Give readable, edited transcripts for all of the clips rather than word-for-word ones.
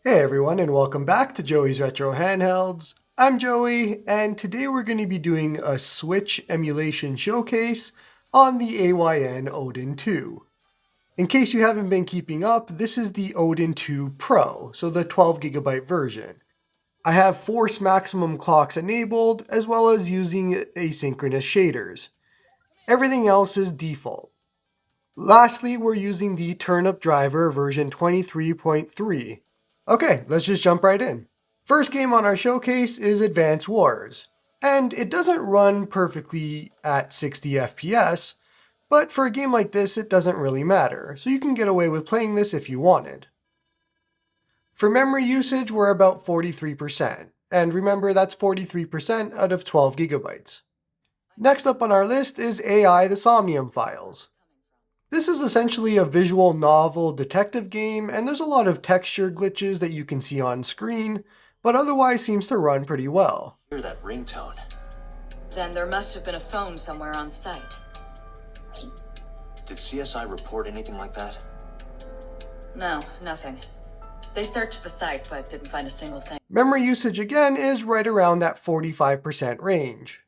Hey everyone, and welcome back to Joey's Retro Handhelds. I'm Joey, and today we're going to be doing a Switch emulation showcase on the AYN Odin 2. In case you haven't been keeping up, this is the Odin 2 Pro, so the 12GB version. I have force maximum clocks enabled, as well as using asynchronous shaders. Everything else is default. Lastly, we're using the Turnip driver version 23.3. Okay, let's just jump right in. First game on our showcase is Advance Wars, and it doesn't run perfectly at 60 FPS, but for a game like this it doesn't really matter, so you can get away with playing this if you wanted. For memory usage, we're about 43%, and remember that's 43% out of 12GB. Next up on our list is AI the Somnium Files. This is essentially a visual novel detective game, and there's a lot of texture glitches that you can see on screen, but otherwise seems to run pretty well. Hear that ringtone? Then there must have been a phone somewhere on site. Did CSI report anything like that? No, nothing. They searched the site, but didn't find a single thing. Memory usage again is right around that 45% range.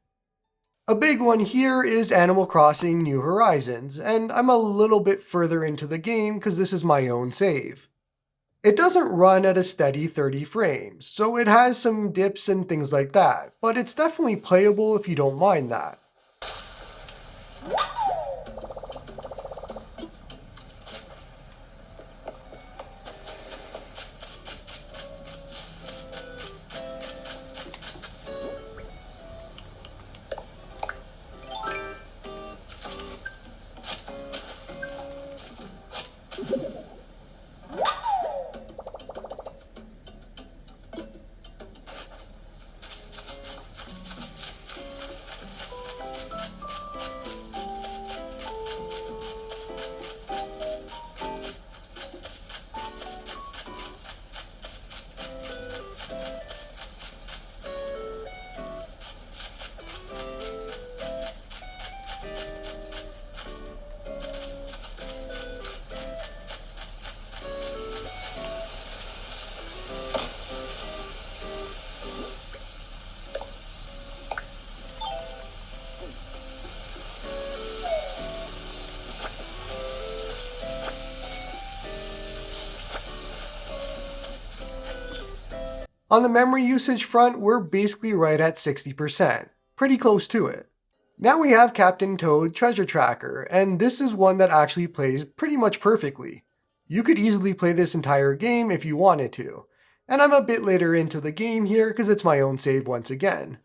A big one here is Animal Crossing New Horizons, and I'm a little bit further into the game because this is my own save. It doesn't run at a steady 30 frames, so it has some dips and things like that, but it's definitely playable if you don't mind that. On the memory usage front, we're basically right at 60%, pretty close to it. Now we have Captain Toad Treasure Tracker, and this is one that actually plays pretty much perfectly. You could easily play this entire game if you wanted to, and I'm a bit later into the game here because it's my own save once again.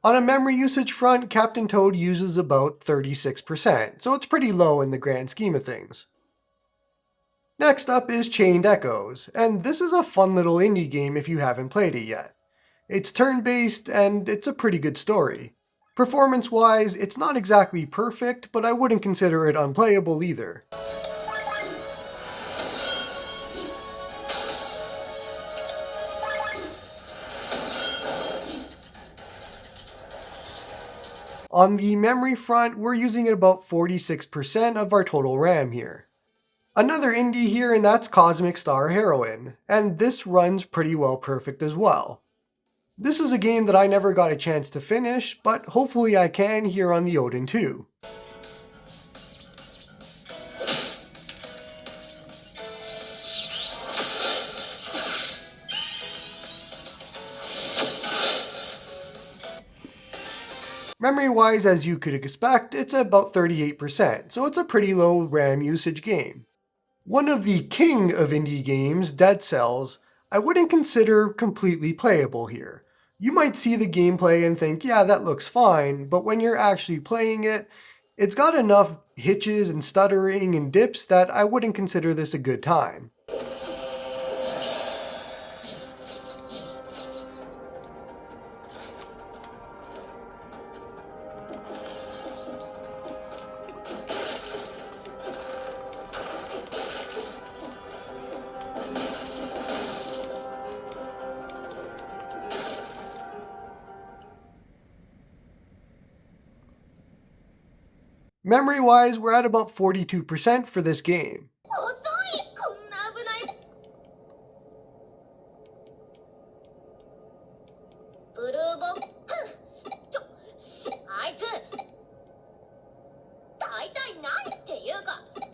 On a memory usage front, Captain Toad uses about 36%, so it's pretty low in the grand scheme of things. Next up is Chained Echoes, and this is a fun little indie game if you haven't played it yet. It's turn-based, and it's a pretty good story. Performance-wise, it's not exactly perfect, but I wouldn't consider it unplayable either. On the memory front, we're using about 46% of our total RAM here. Another indie here, and that's Cosmic Star Heroine, and this runs pretty well perfect as well. This is a game that I never got a chance to finish, but hopefully I can here on the Odin 2. Memory-wise, as you could expect, it's about 38%, so it's a pretty low RAM usage game. One of the king of indie games, Dead Cells, I wouldn't consider completely playable here. You might see the gameplay and think, yeah, that looks fine, but when you're actually playing it, it's got enough hitches and stuttering and dips that I wouldn't consider this a good time. Memory-wise, we're at about 42% for this game.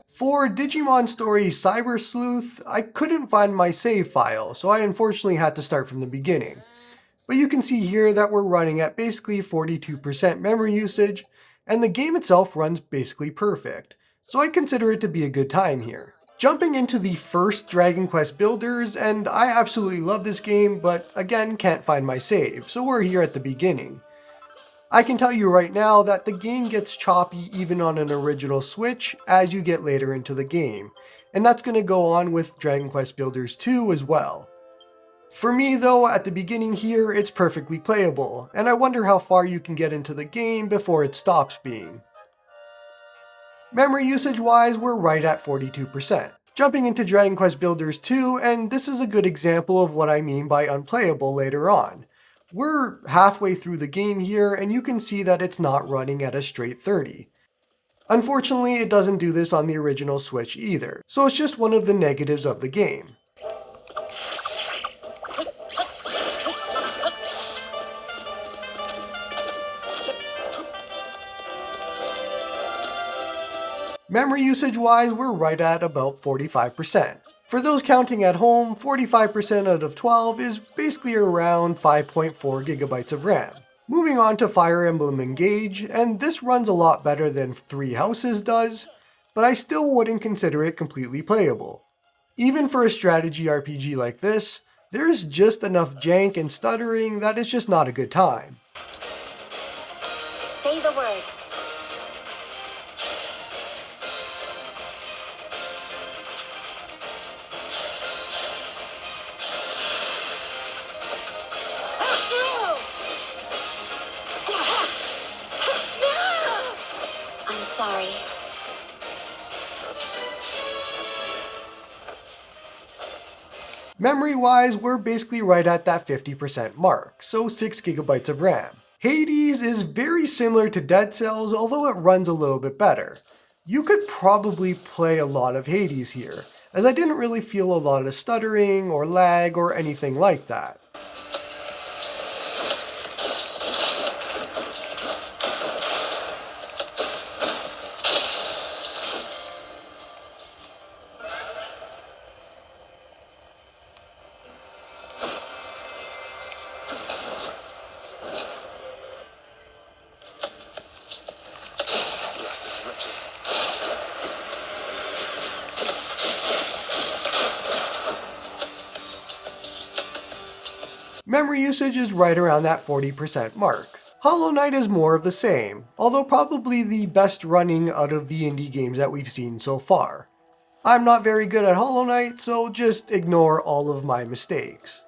For Digimon Story Cyber Sleuth, I couldn't find my save file, so I unfortunately had to start from the beginning. But you can see here that we're running at basically 42% memory usage, and the game itself runs basically perfect, so I'd consider it to be a good time here. Jumping into the first Dragon Quest Builders, and I absolutely love this game, but again can't find my save, so we're here at the beginning. I can tell you right now that the game gets choppy even on an original Switch as you get later into the game, and that's going to go on with Dragon Quest Builders 2 as well. For me though, at the beginning here, it's perfectly playable, and I wonder how far you can get into the game before it stops being. Memory usage wise, we're right at 42%. Jumping into Dragon Quest Builders 2, and this is a good example of what I mean by unplayable later on. We're halfway through the game here, and you can see that it's not running at a straight 30. Unfortunately, it doesn't do this on the original Switch either, so it's just one of the negatives of the game. Memory usage wise, we're right at about 45%. For those counting at home, 45% out of 12 is basically around 5.4 gigabytes of RAM. Moving on to Fire Emblem Engage, and this runs a lot better than Three Houses does, but I still wouldn't consider it completely playable. Even for a strategy RPG like this, there's just enough jank and stuttering that it's just not a good time. Say the word. I'm sorry. Memory-wise, we're basically right at that 50% mark, so 6 gigabytes of RAM. Hades is very similar to Dead Cells, although it runs a little bit better. You could probably play a lot of Hades here, as I didn't really feel a lot of stuttering or lag or anything like that. Memory usage is right around that 40% mark. Hollow Knight is more of the same, although probably the best running out of the indie games that we've seen so far. I'm not very good at Hollow Knight, so just ignore all of my mistakes.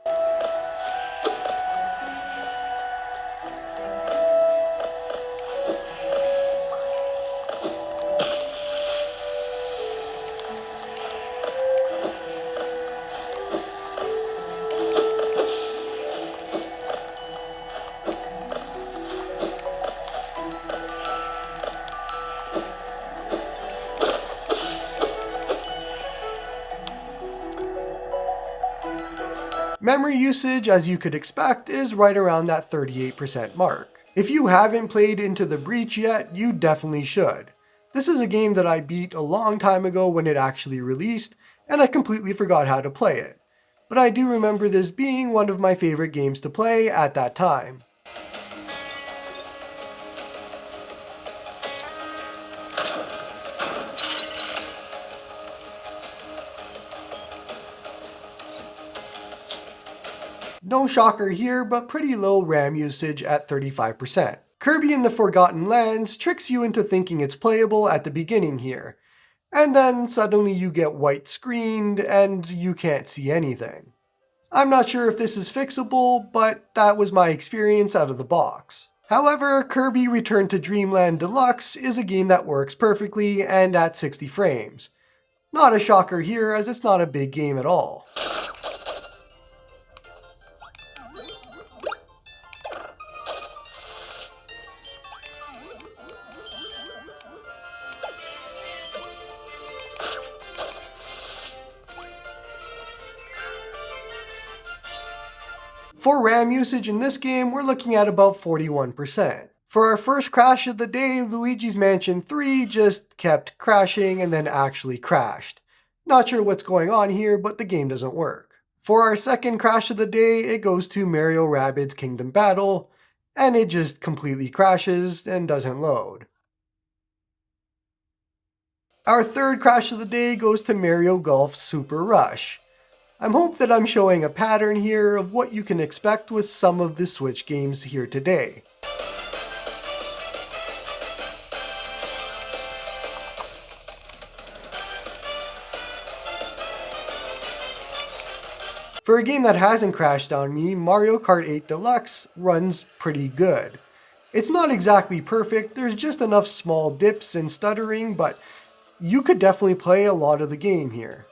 Memory usage, as you could expect, is right around that 38% mark. If you haven't played Into the Breach yet, you definitely should. This is a game that I beat a long time ago when it actually released, and I completely forgot how to play it. But I do remember this being one of my favorite games to play at that time. No shocker here, but pretty low RAM usage at 35%. Kirby in the Forgotten Lands tricks you into thinking it's playable at the beginning here, and then suddenly you get white screened and you can't see anything. I'm not sure if this is fixable, but that was my experience out of the box. However, Kirby Return to Dreamland Deluxe is a game that works perfectly and at 60 frames. Not a shocker here, as it's not a big game at all. For RAM usage in this game, we're looking at about 41%. For our first crash of the day, Luigi's Mansion 3 just kept crashing and then actually crashed. Not sure what's going on here, but the game doesn't work. For our second crash of the day, it goes to Mario Rabbids Kingdom Battle, and it just completely crashes and doesn't load. Our third crash of the day goes to Mario Golf Super Rush. I hope that I'm showing a pattern here of what you can expect with some of the Switch games here today. For a game that hasn't crashed on me, Mario Kart 8 Deluxe runs pretty good. It's not exactly perfect, there's just enough small dips and stuttering, but you could definitely play a lot of the game here.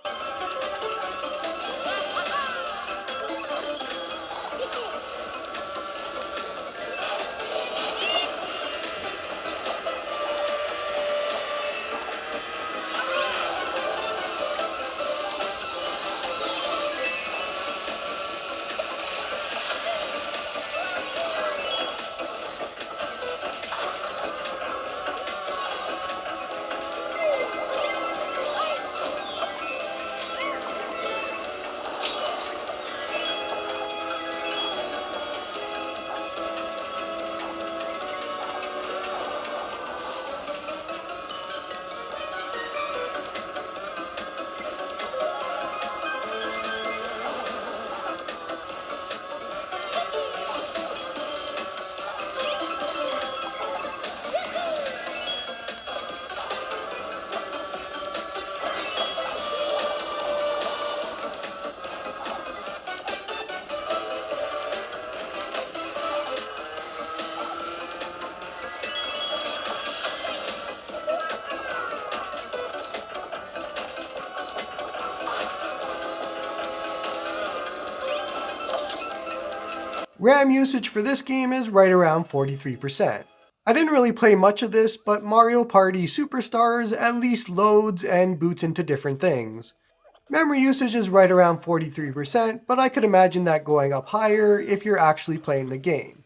RAM usage for this game is right around 43%. I didn't really play much of this, but Mario Party Superstars at least loads and boots into different things. Memory usage is right around 43%, but I could imagine that going up higher if you're actually playing the game.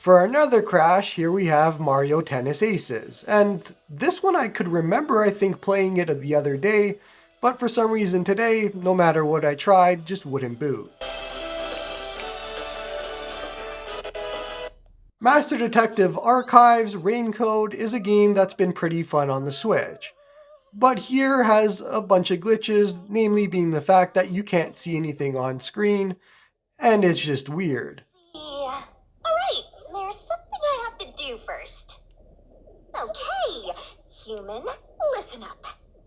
For another crash, here we have Mario Tennis Aces, and this one I could remember I think playing it the other day, but for some reason today, no matter what I tried, just wouldn't boot. Master Detective Archives Raincode is a game that's been pretty fun on the Switch, but here has a bunch of glitches, namely being the fact that you can't see anything on screen, and it's just weird. There's something I have to do first. Okay, human, listen up.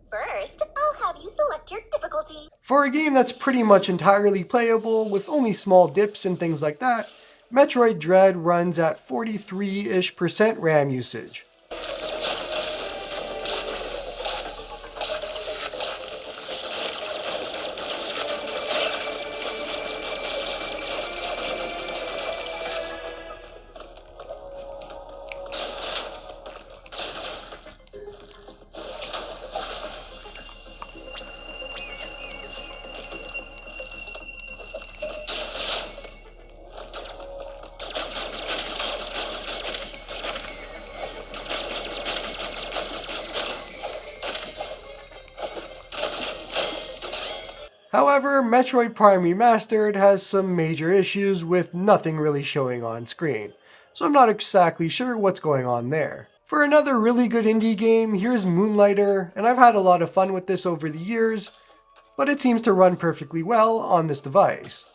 First, I'll have you select your difficulty. For a game that's pretty much entirely playable with only small dips and things like that, Metroid Dread runs at 43-ish% RAM usage. However, Metroid Prime Remastered has some major issues with nothing really showing on screen, so I'm not exactly sure what's going on there. For another really good indie game, here's Moonlighter, and I've had a lot of fun with this over the years, but it seems to run perfectly well on this device.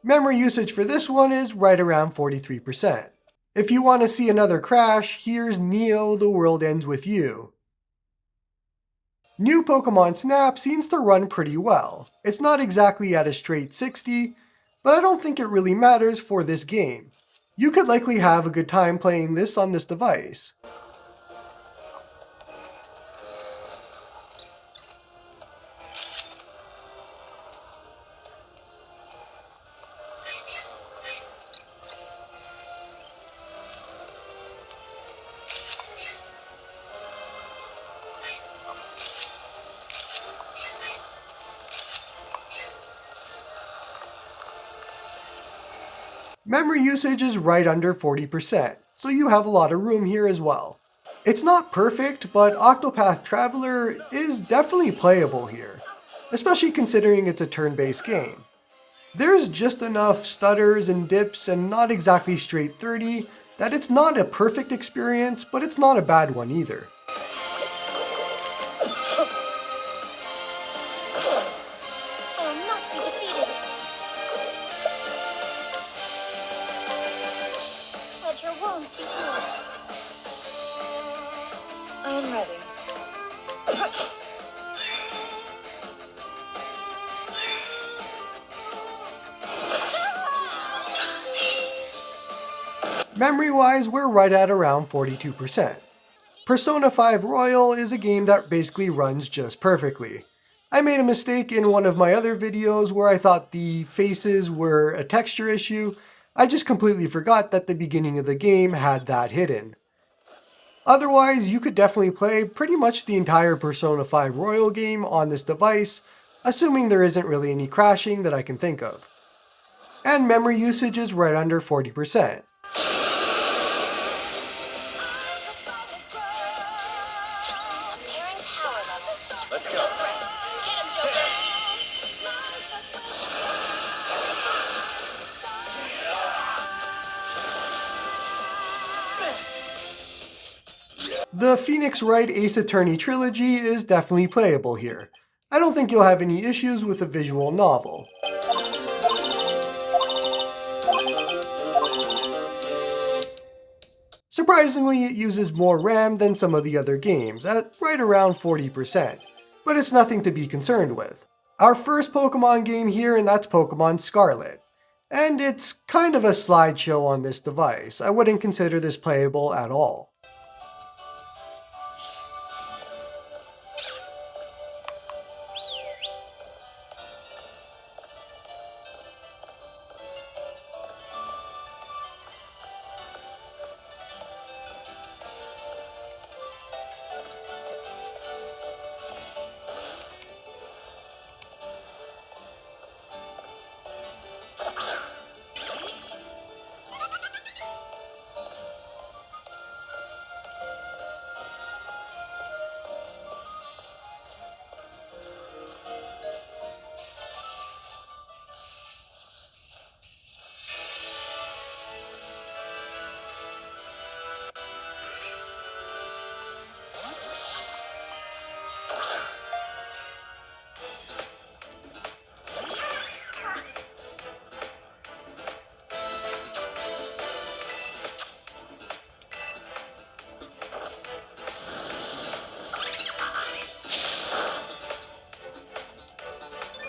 Memory usage for this one is right around 43%. If you want to see another crash, here's Neo: The World Ends With You. New Pokemon Snap seems to run pretty well. It's not exactly at a straight 60, but I don't think it really matters for this game. You could likely have a good time playing this on this device. Memory usage is right under 40%, so you have a lot of room here as well. It's not perfect, but Octopath Traveler is definitely playable here, especially considering it's a turn-based game. There's just enough stutters and dips and not exactly straight 30 that it's not a perfect experience, but it's not a bad one either. I'm ready. Memory-wise, we're right at around 42%. Persona 5 Royal is a game that basically runs just perfectly. I made a mistake in one of my other videos where I thought the faces were a texture issue. I just completely forgot that the beginning of the game had that hidden. Otherwise, you could definitely play pretty much the entire Persona 5 Royal game on this device, assuming there isn't really any crashing that I can think of. And memory usage is right under 40%. Let's go. The Phoenix Wright Ace Attorney trilogy is definitely playable here. I don't think you'll have any issues with a visual novel. Surprisingly, it uses more RAM than some of the other games, at right around 40%, but it's nothing to be concerned with. Our first Pokemon game here, and that's Pokemon Scarlet. And it's kind of a slideshow on this device. I wouldn't consider this playable at all.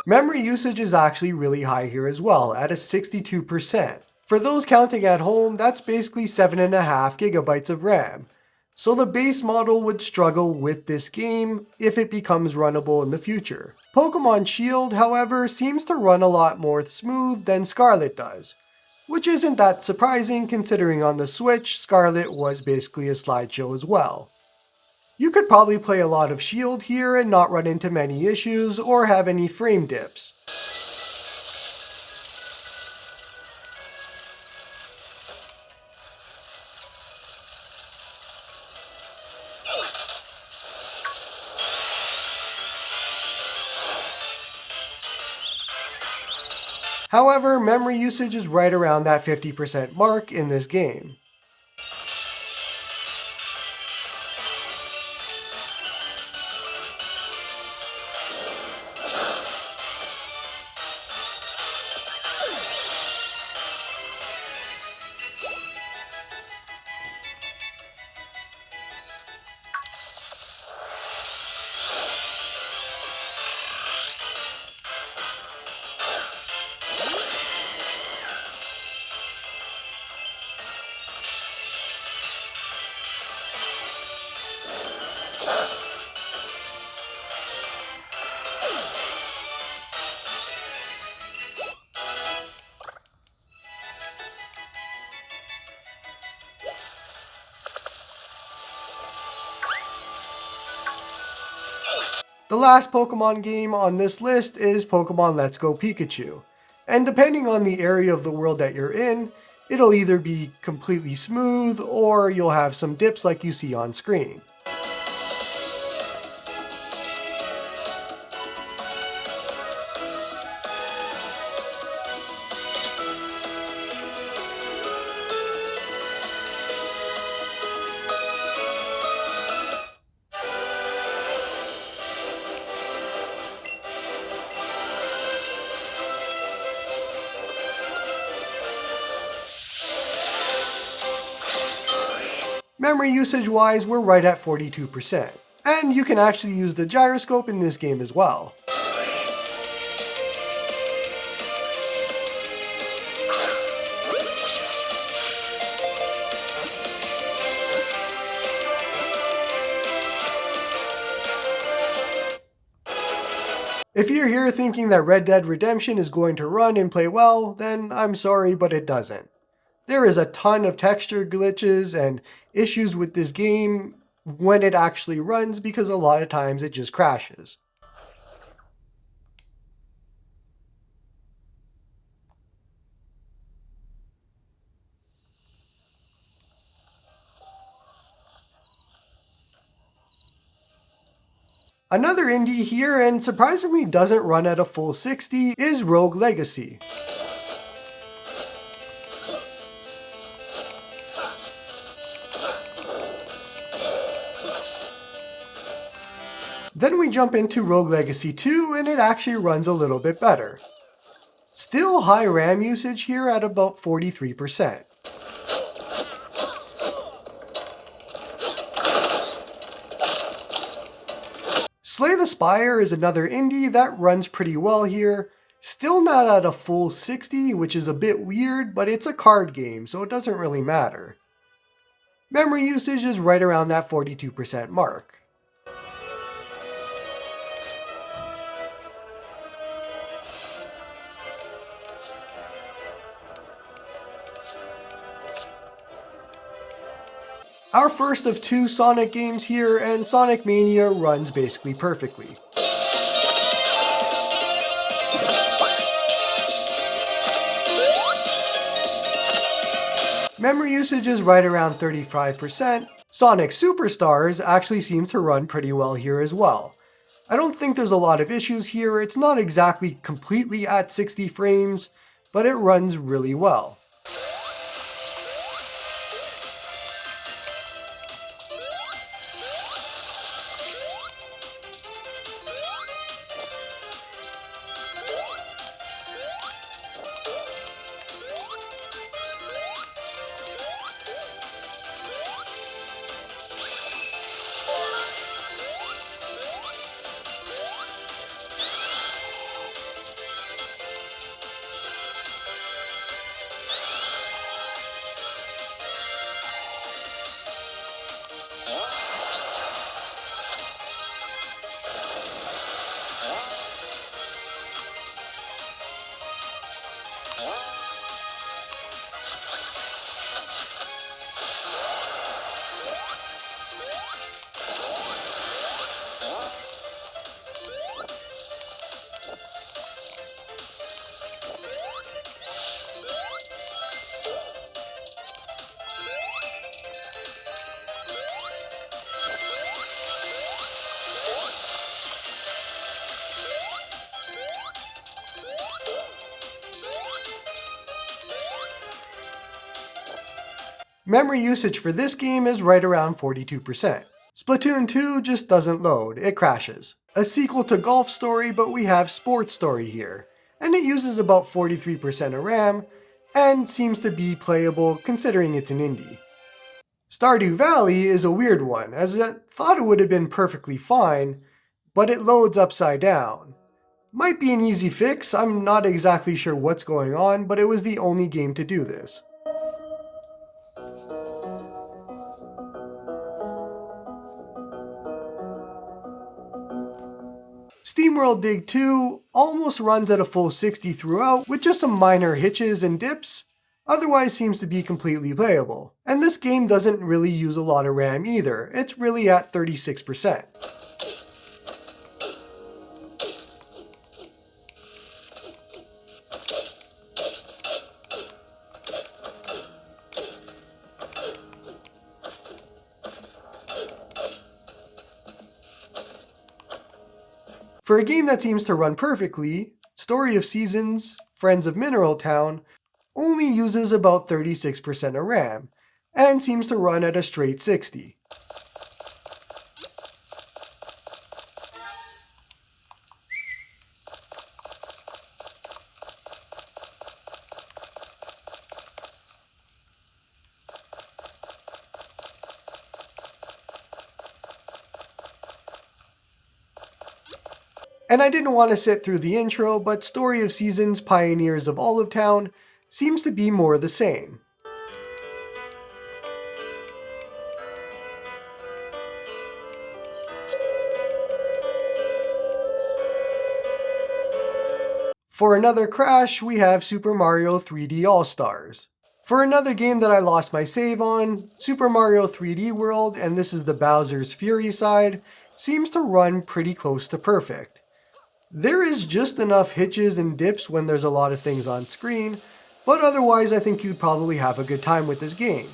Memory usage is actually really high here as well, at a 62%. For those counting at home, that's basically 7.5 gigabytes of RAM. So the base model would struggle with this game if it becomes runnable in the future. Pokemon Shield, however, seems to run a lot more smooth than Scarlet does, which isn't that surprising considering on the Switch, Scarlet was basically a slideshow as well. You could probably play a lot of Shield here and not run into many issues or have any frame dips. However, memory usage is right around that 50% mark in this game. The last Pokemon game on this list is Pokemon Let's Go Pikachu, and depending on the area of the world that you're in, it'll either be completely smooth or you'll have some dips like you see on screen. Memory usage wise, we're right at 42%. And you can actually use the gyroscope in this game as well. If you're here thinking that Red Dead Redemption is going to run and play well, then I'm sorry, but it doesn't. There is a ton of texture glitches and issues with this game when it actually runs because a lot of times it just crashes. Another indie here, and surprisingly doesn't run at a full 60, is Rogue Legacy. Then we jump into Rogue Legacy 2 and it actually runs a little bit better. Still high RAM usage here at about 43%. Slay the Spire is another indie that runs pretty well here. Still not at a full 60, which is a bit weird, but it's a card game, so it doesn't really matter. Memory usage is right around that 42% mark. Our first of two Sonic games here, and Sonic Mania runs basically perfectly. Memory usage is right around 35%. Sonic Superstars actually seems to run pretty well here as well. I don't think there's a lot of issues here. It's not exactly completely at 60 frames, but it runs really well. Memory usage for this game is right around 42%. Splatoon 2 just doesn't load, it crashes. A sequel to Golf Story, but we have Sports Story here, and it uses about 43% of RAM, and seems to be playable considering it's an indie. Stardew Valley is a weird one, as I thought it would have been perfectly fine, but it loads upside down. Might be an easy fix, I'm not exactly sure what's going on, but it was the only game to do this. Steamworld Dig 2 almost runs at a full 60 throughout, with just some minor hitches and dips, otherwise seems to be completely playable. And this game doesn't really use a lot of RAM either, it's really at 36%. For a game that seems to run perfectly, Story of Seasons, Friends of Mineral Town only uses about 36% of RAM, and seems to run at a straight 60. And I didn't want to sit through the intro, but Story of Seasons Pioneers of Olive Town seems to be more the same. For another crash, we have Super Mario 3D All-Stars. For another game that I lost my save on, Super Mario 3D World, and this is the Bowser's Fury side, seems to run pretty close to perfect. There is just enough hitches and dips when there's a lot of things on screen, but otherwise I think you'd probably have a good time with this game.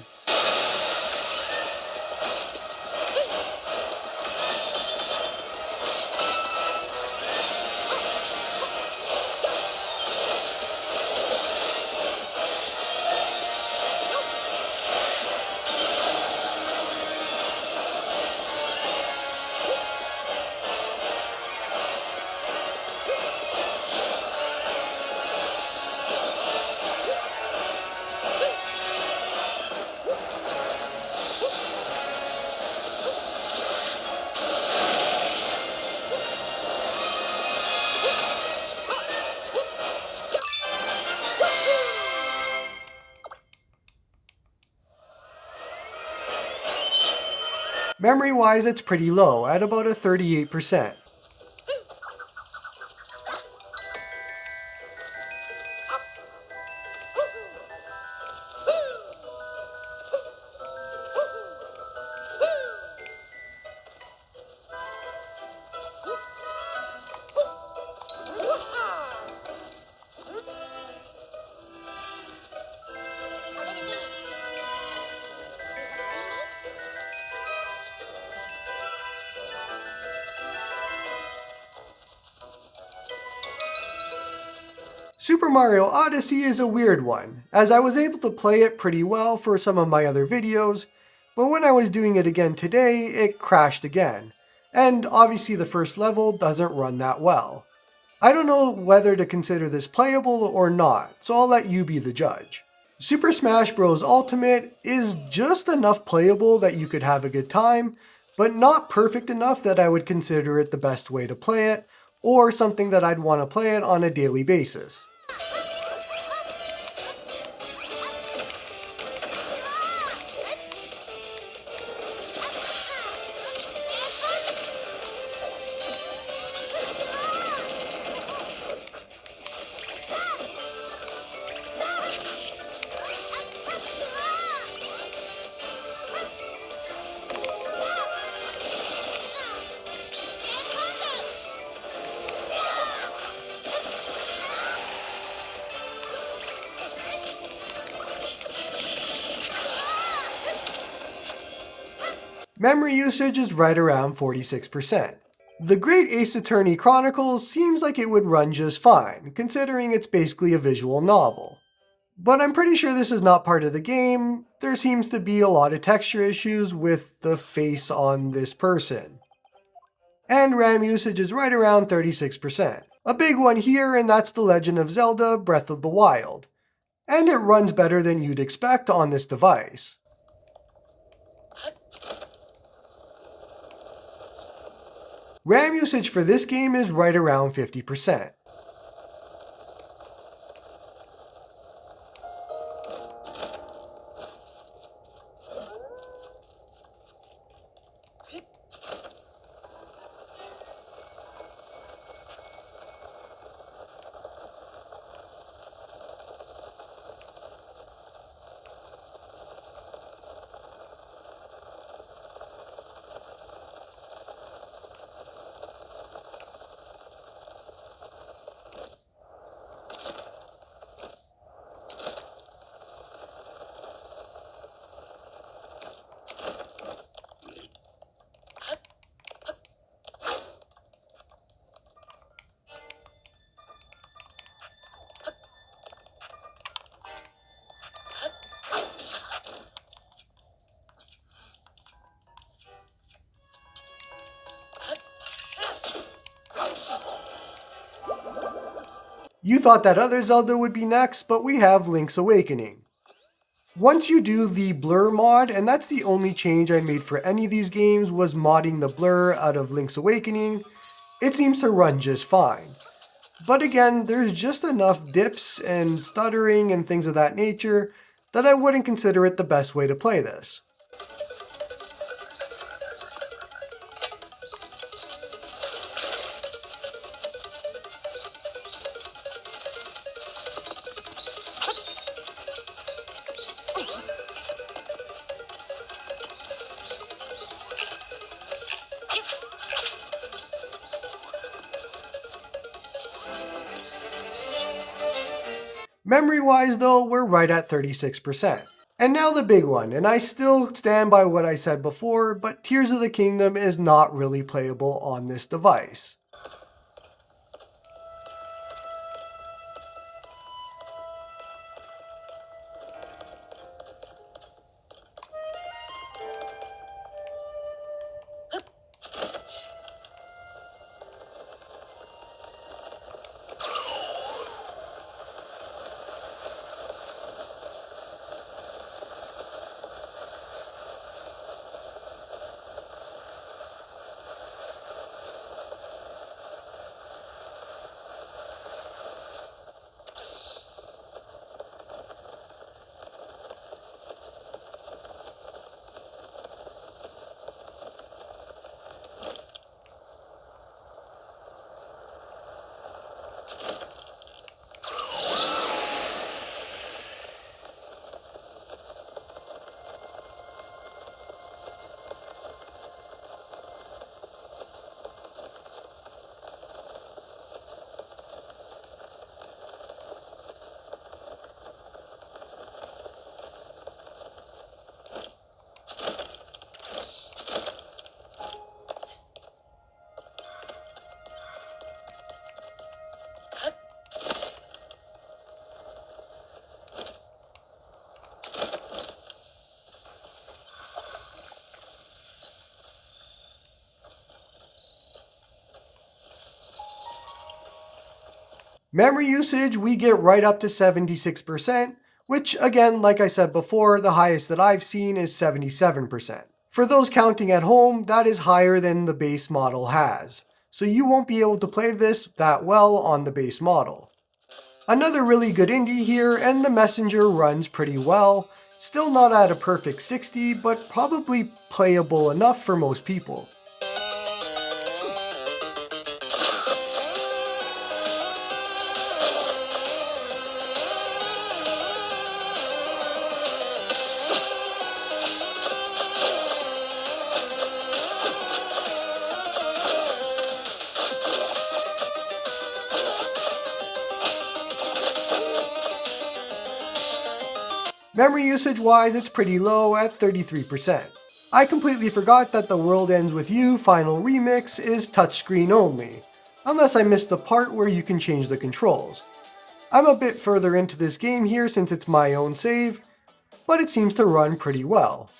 Memory-wise, it's pretty low, at about a 38%. Super Mario Odyssey is a weird one, as I was able to play it pretty well for some of my other videos, but when I was doing it again today, it crashed again, and obviously the first level doesn't run that well. I don't know whether to consider this playable or not, so I'll let you be the judge. Super Smash Bros. Ultimate is just enough playable that you could have a good time, but not perfect enough that I would consider it the best way to play it, or something that I'd want to play it on a daily basis. Memory usage is right around 46%. The Great Ace Attorney Chronicles seems like it would run just fine, considering it's basically a visual novel. But I'm pretty sure this is not part of the game. There seems to be a lot of texture issues with the face on this person. And RAM usage is right around 36%. A big one here, and that's The Legend of Zelda Breath of the Wild. And it runs better than you'd expect on this device. RAM usage for this game is right around 50%. You thought that other Zelda would be next, but we have Link's Awakening. Once you do the blur mod, and that's the only change I made for any of these games, was modding the blur out of Link's Awakening, it seems to run just fine. But again, there's just enough dips and stuttering and things of that nature that I wouldn't consider it the best way to play this. Memory-wise though, we're right at 36%. And now the big one, and I still stand by what I said before, but Tears of the Kingdom is not really playable on this device. Memory usage, we get right up to 76%, which again, like I said before, the highest that I've seen is 77%. For those counting at home, that is higher than the base model has, so you won't be able to play this that well on the base model. Another really good indie here, and The Messenger runs pretty well, still not at a perfect 60, but probably playable enough for most people. Memory usage wise, it's pretty low at 33%. I completely forgot that The World Ends With You Final Remix is touchscreen only, unless I missed the part where you can change the controls. I'm a bit further into this game here since it's my own save, but it seems to run pretty well.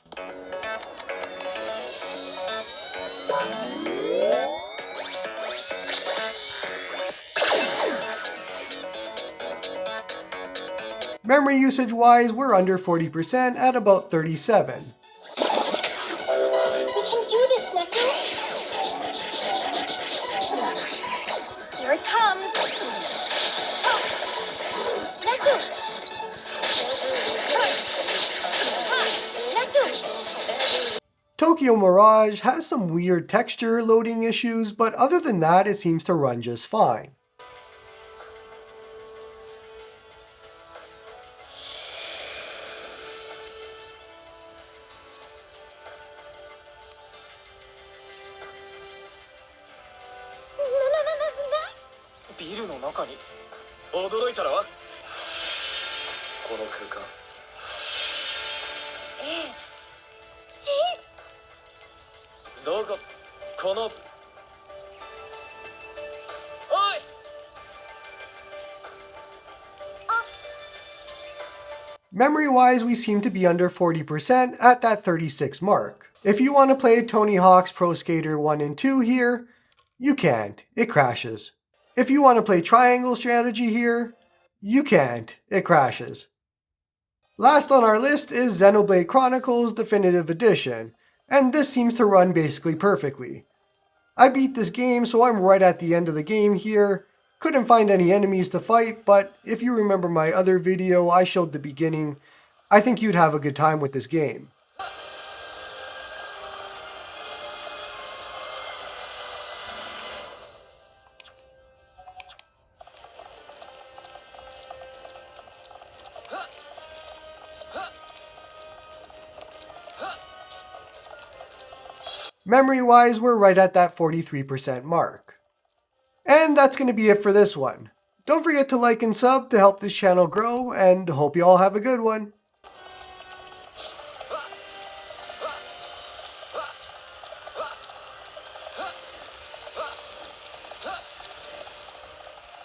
Memory usage wise, we're under 40% at about 37. We can do this, Neko! Here it comes! Neko! Neko! Tokyo Mirage has some weird texture loading issues, but other than that, it seems to run just fine. Memory-wise, we seem to be under 40% at that 36 mark. If you want to play Tony Hawk's Pro Skater 1 and 2 here, you can't. It crashes. If you want to play Triangle Strategy here, you can't. It crashes. Last on our list is Xenoblade Chronicles Definitive Edition, and this seems to run basically perfectly. I beat this game, so I'm right at the end of the game here. Couldn't find any enemies to fight, but if you remember my other video I showed the beginning, I think you'd have a good time with this game. Memory-wise, we're right at that 43% mark. And that's going to be it for this one. Don't forget to like and sub to help this channel grow, and hope you all have a good one.